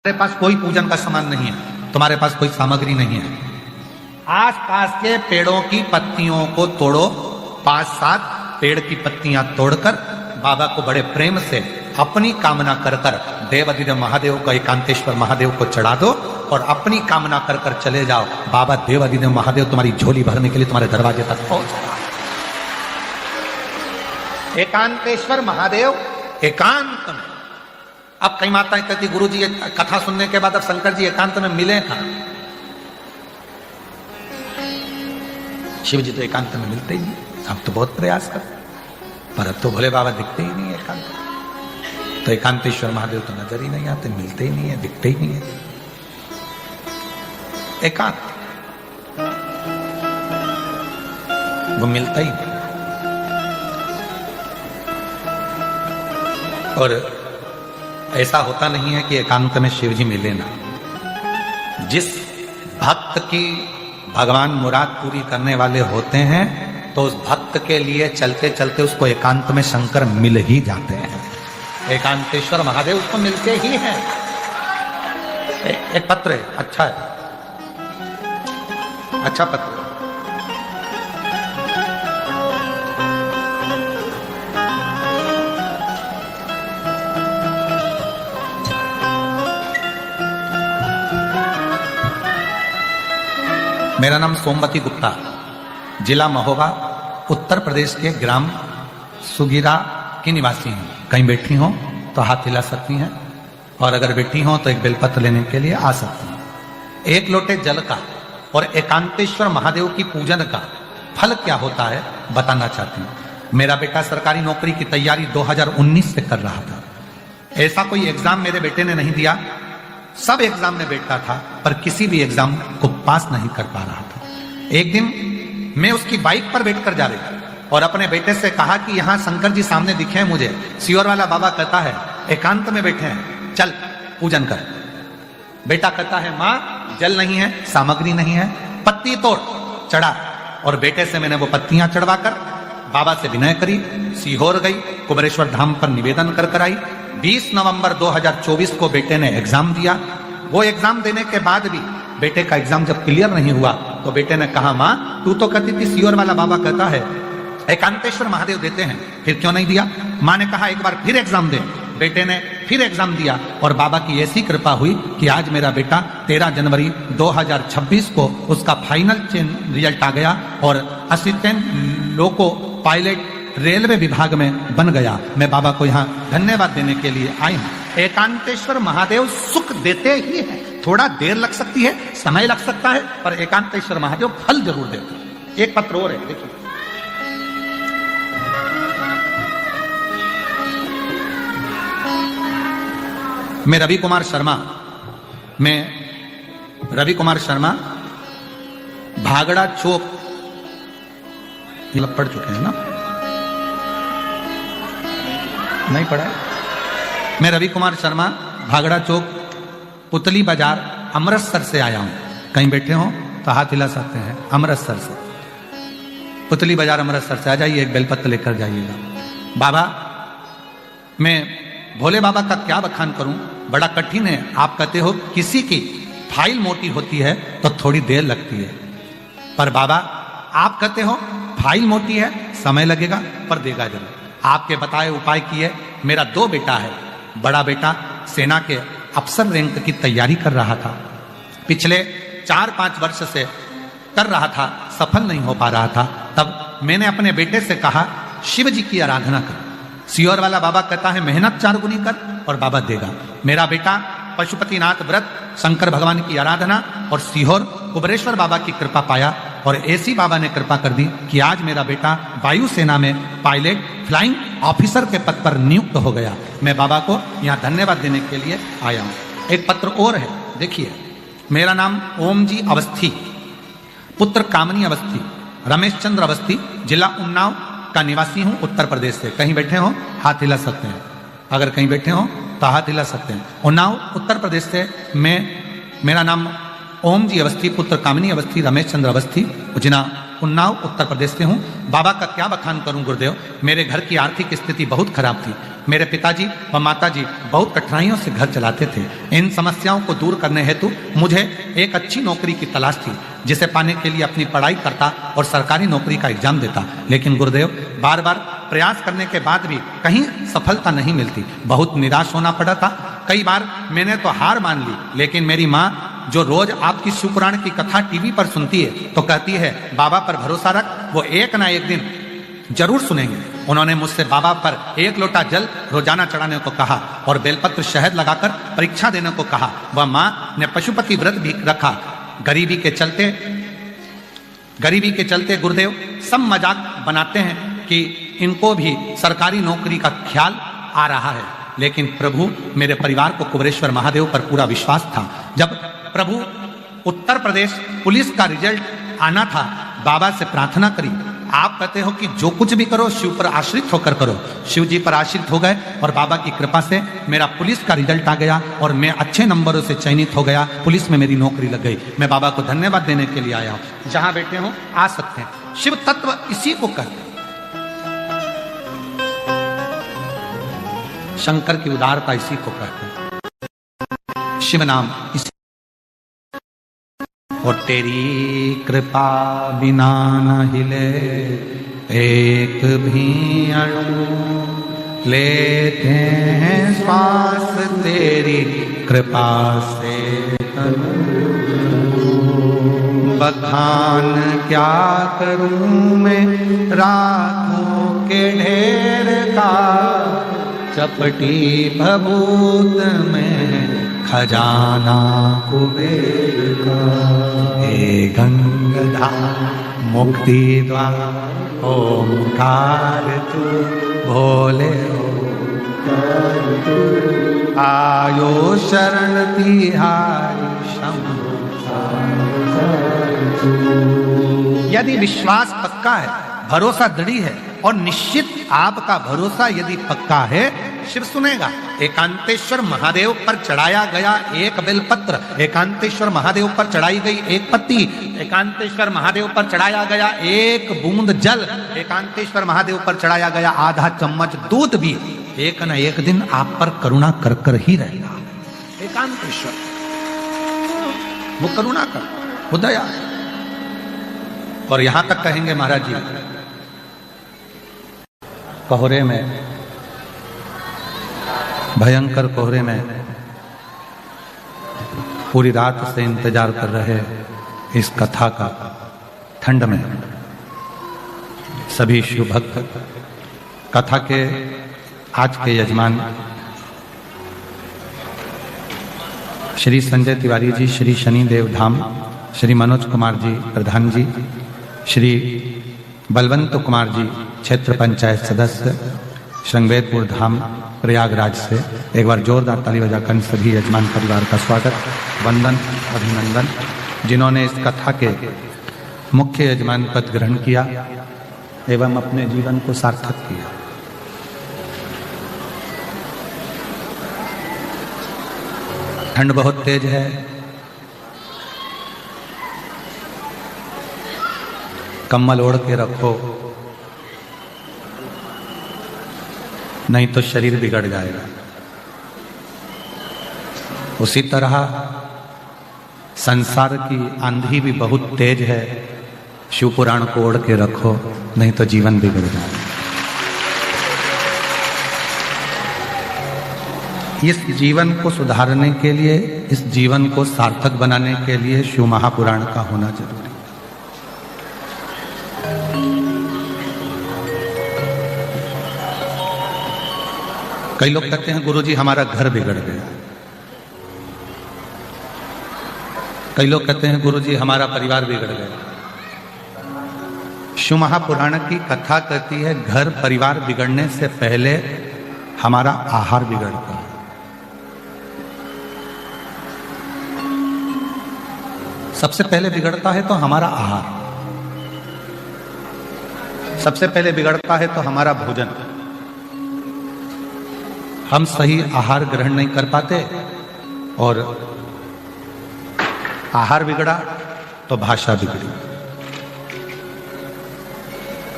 तुम्हारे पास कोई पूजन का सामान नहीं है, तुम्हारे पास कोई सामग्री नहीं है। आसपास के पेड़ों की पत्तियों को तोड़ो, 5-7 पेड़ की पत्तियां तोड़कर बाबा को बड़े प्रेम से अपनी कामना कर कर देवाधिदेव महादेव को, एकांतेश्वर महादेव को चढ़ा दो और अपनी कामना कर कर चले जाओ। बाबा देवाधिदेव महादेव तुम्हारी झोली भरने के लिए तुम्हारे दरवाजे तक पहुंच जाओ। एकांतेश्वर महादेव एकांत में। अब कई माताएं कहती, गुरु जी कथा सुनने के बाद अब शंकर जी एकांत में मिले कहां? शिव जी तो एकांत में मिलते ही नहीं। अब तो बहुत प्रयास कर, पर अब तो भोले बाबा दिखते ही नहीं एकांत में। तो एकांतेश्वर महादेव तो नजर ही नहीं आते, मिलते ही नहीं है, दिखते ही नहीं है। एकांत वो मिलता ही नहीं। और ऐसा होता नहीं है कि एकांत में शिव जी मिले ना। जिस भक्त की भगवान मुराद पूरी करने वाले होते हैं तो उस भक्त के लिए चलते चलते उसको एकांत में शंकर मिल ही जाते हैं। एकांतेश्वर महादेव उसको मिलते ही हैं। एक पत्र है, अच्छा है, अच्छा पत्र। मेरा नाम सोमवती गुप्ता, जिला महोबा, उत्तर प्रदेश के ग्राम सुगिरा की निवासी हूँ। कहीं बैठी हो तो हाथ हिला सकती हैं, और अगर बैठी हो तो एक बेलपत्र लेने के लिए आ सकती हैं। एक लोटे जल का और एकांतेश्वर महादेव की पूजन का फल क्या होता है बताना चाहती हूँ। मेरा बेटा सरकारी नौकरी की तैयारी 2019 से कर रहा था। ऐसा कोई एग्जाम मेरे बेटे ने नहीं दिया, सब एग्जाम में बैठता था पर किसी भी एग्जाम को पास नहीं कर पा रहा था। एक दिन मैं उसकी बाइक पर बैठकर जा रही थी और अपने बेटे से कहा कि यहां शंकर जी सामने दिखे हैं मुझे। सियोर वाला बाबा कहता है एकांत में बैठे हैं, चल पूजन कर। बेटा कहता है मां जल नहीं है, सामग्री नहीं है, पत्ती तोड़। चढ़ा और बेटे से मैंने वो पत्तियां चढ़वाकर बाबा से विनय करी, सीहोर गई, कुबेरेश्वर धाम पर निवेदन कर आई। 20 नवंबर 2024 को बेटे ने एग्जाम दिया। वो एग्जाम देने के बाद भी बेटे का एग्जाम जब क्लियर नहीं हुआ तो बेटे ने कहा मां तू तो कहती थी सियोर वाला बाबा कहता है एकांतेश्वर महादेव देते हैं, फिर क्यों नहीं दिया? मां ने कहा एक बार फिर एग्जाम दे। बेटे ने फिर एग्जाम दिया और बाबा की ऐसी कृपा हुई कि आज मेरा बेटा 13 जनवरी 2026 को उसका फाइनल रिजल्ट आ गया और असिस्टेंट लोको पायलट रेलवे विभाग में बन गया। मैं बाबा को यहाँ धन्यवाद देने के लिए आई हूँ। एकांतेश्वर महादेव सुख देते ही हैं। थोड़ा देर लग सकती है, समय लग सकता है, पर एकांतेश्वर महादेव फल जरूर देते हैं। एक पत्र और है, देखिए। मैं रवि कुमार शर्मा भागड़ा चौक, पढ़ चुके हैं ना? नहीं पढ़ा है? मैं रवि कुमार शर्मा भागड़ा चौक पुतली बाजार अमृतसर से आया हूं। कहीं बैठे हो तो हाथ हिला सकते हैं। अमृतसर से, पुतली बाजार अमृतसर से आ जाइए, एक बेलपत्र लेकर जाइएगा। बाबा मैं भोले बाबा का क्या बखान करूं, बड़ा कठिन है। आप कहते हो किसी की फाइल मोटी होती है तो थोड़ी देर लगती है, पर बाबा आप कहते हो फाइल मोटी है, समय लगेगा पर देगा जरूर। आपके बताए उपाय किए। मेरा 2 बेटा है। बड़ा बेटा सेना के अफसर रैंक की तैयारी कर रहा था, पिछले 4-5 वर्ष से कर रहा था, सफल नहीं हो पा रहा था। तब मैंने अपने बेटे से कहा शिव जी की आराधना कर। सियोर वाला बाबा कहता है मेहनत 4 गुनी कर और बाबा देगा। मेरा बेटा पशुपतिनाथ व्रत, शंकर भगवान की आराधना और सीहोर कुबेरेश्वर बाबा की कृपा पाया और ऐसी बाबा ने कृपा कर दी कि आज मेरा बेटा वायुसेना में पायलट फ्लाइंग ऑफिसर के पद पर नियुक्त हो गया। मैं बाबा को यहाँ धन्यवाद देने के लिए आया हूँ। एक पत्र और है, देखिए। मेरा नाम ओम जी अवस्थी, पुत्र कामनी अवस्थी, रमेश चंद्र अवस्थी, जिला उन्नाव का निवासी हूँ, उत्तर प्रदेश से। कहीं बैठे हो हाथ हिला सकते हैं, अगर कहीं बैठे हो तो हाथ हिला सकते हैं। उन्नाव उत्तर प्रदेश से मेरा नाम ओम जी अवस्थी, पुत्र कामिनी अवस्थी, रमेश चंद्र अवस्थी, जिला उन्नाव उत्तर प्रदेश से हूँ। बाबा का क्या बखान करूँ गुरुदेव, मेरे घर की आर्थिक स्थिति बहुत खराब थी। मेरे पिताजी व माताजी बहुत कठिनाइयों से घर चलाते थे। इन समस्याओं को दूर करने हेतु मुझे एक अच्छी नौकरी की तलाश थी, जिसे पाने के लिए अपनी पढ़ाई करता और सरकारी नौकरी का एग्जाम देता। लेकिन गुरुदेव, बार बार प्रयास करने के बाद भी कहीं सफलता नहीं मिलती। बहुत निराश होना पड़ा था। कई बार मैंने तो हार मान ली, लेकिन मेरी माँ जो रोज आपकी शिवपुराण की कथा टीवी पर सुनती है तो कहती है बाबा पर भरोसा रख, वो एक ना एक दिन जरूर सुनेंगे। उन्होंने मुझसे बाबा पर 1 लोटा जल रोजाना चढ़ाने को कहा और बेलपत्र शहद लगाकर परीक्षा देने को कहा। वह माँ ने पशुपति व्रत भी रखा। गरीबी के चलते गुरुदेव सब मजाक बनाते हैं कि इनको भी सरकारी नौकरी का ख्याल आ रहा है, लेकिन प्रभु, मेरे परिवार को कुबेरेश्वर महादेव पर पूरा विश्वास था। जब प्रभु उत्तर प्रदेश पुलिस का रिजल्ट आना था, बाबा से प्रार्थना करी। आप कहते हो कि जो कुछ भी करो शिव पर आश्रित होकर करो। शिव जी पर आश्रित हो गए और बाबा की कृपा से मेरा पुलिस का रिजल्ट आ गया और मैं अच्छे नंबरों से चयनित हो गया। पुलिस में मेरी नौकरी लग गई। मैं बाबा को धन्यवाद देने के लिए आया हूँ। जहां बैठे हो आ सकते हैं। शिव तत्व इसी को कहते हैं। शंकर की उदारता इसी को कहते हैं। शिव नाम इसी। और तेरी कृपा बिना न हिले एक भी अणु, लेते हैं श्वास तेरी कृपा से बखान क्या करूं मैं रातों के ढेर का, चपटी भभूत में खजाना कुबेर का। हे गंगाधार मुक्ति द्वार ओंकार तू भोले ओंकार तू, आयो शरण तिहारी शंभु। यदि विश्वास पक्का है, भरोसा दृढ़ है और निश्चित आपका भरोसा यदि पक्का है, शिव सुनेगा। एकांतेश्वर महादेव पर चढ़ाया गया एक बेलपत्र, एकांतेश्वर महादेव पर चढ़ाई गई एक पत्ती, एकांतेश्वर महादेव पर चढ़ाया गया एक बूंद जल, एकांतेश्वर महादेव पर चढ़ाया गया आधा चम्मच दूध भी एक न एक दिन आप पर करुणा कर कर ही रहेगा। एकांतेश्वर वो करुणा कर, वो दया। और यहां तक कहेंगे महाराज जी, कोहरे में, भयंकर कोहरे में पूरी रात से इंतजार कर रहे इस कथा का, ठंड में सभी शिव भक्त, कथा के आज के यजमान श्री संजय तिवारी जी, श्री शनिदेव धाम, श्री मनोज कुमार जी प्रधान जी, श्री बलवंत कुमार जी क्षेत्र पंचायत सदस्य, श्रृंगवेरपुर धाम प्रयागराज से एक बार जोरदार ताली बजाकर सभी यजमान परिवार का स्वागत, वंदन, अभिनंदन, जिन्होंने इस कथा के मुख्य यजमान पद ग्रहण किया एवं अपने जीवन को सार्थक किया। ठंड बहुत तेज है, कम्बल ओढ़ के रखो, नहीं तो शरीर बिगड़ जाएगा। उसी तरह संसार की आंधी भी बहुत तेज है, शिव पुराण को ओढ़ के रखो, नहीं तो जीवन बिगड़ जाएगा। इस जीवन को सुधारने के लिए, इस जीवन को सार्थक बनाने के लिए शिव महापुराण का होना जरूरी है। कई लोग कहते हैं गुरुजी हमारा घर बिगड़ गया, कई लोग कहते हैं गुरुजी हमारा परिवार बिगड़ गया। शिव महापुराण की कथा कहती है घर परिवार बिगड़ने से पहले हमारा आहार बिगड़ता है। सबसे पहले बिगड़ता है तो हमारा आहार, सबसे पहले बिगड़ता है तो हमारा भोजन। हम सही आहार ग्रहण नहीं कर पाते और आहार बिगड़ा तो भाषा बिगड़ी।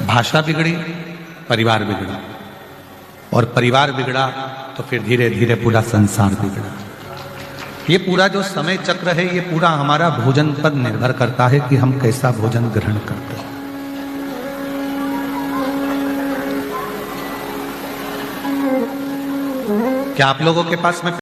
भाषा बिगड़ी, परिवार बिगड़ा, और परिवार बिगड़ा तो फिर धीरे धीरे पूरा संसार बिगड़ा। ये पूरा जो समय चक्र है, ये पूरा हमारा भोजन पर निर्भर करता है कि हम कैसा भोजन ग्रहण करते हैं। क्या आप लोगों के पास में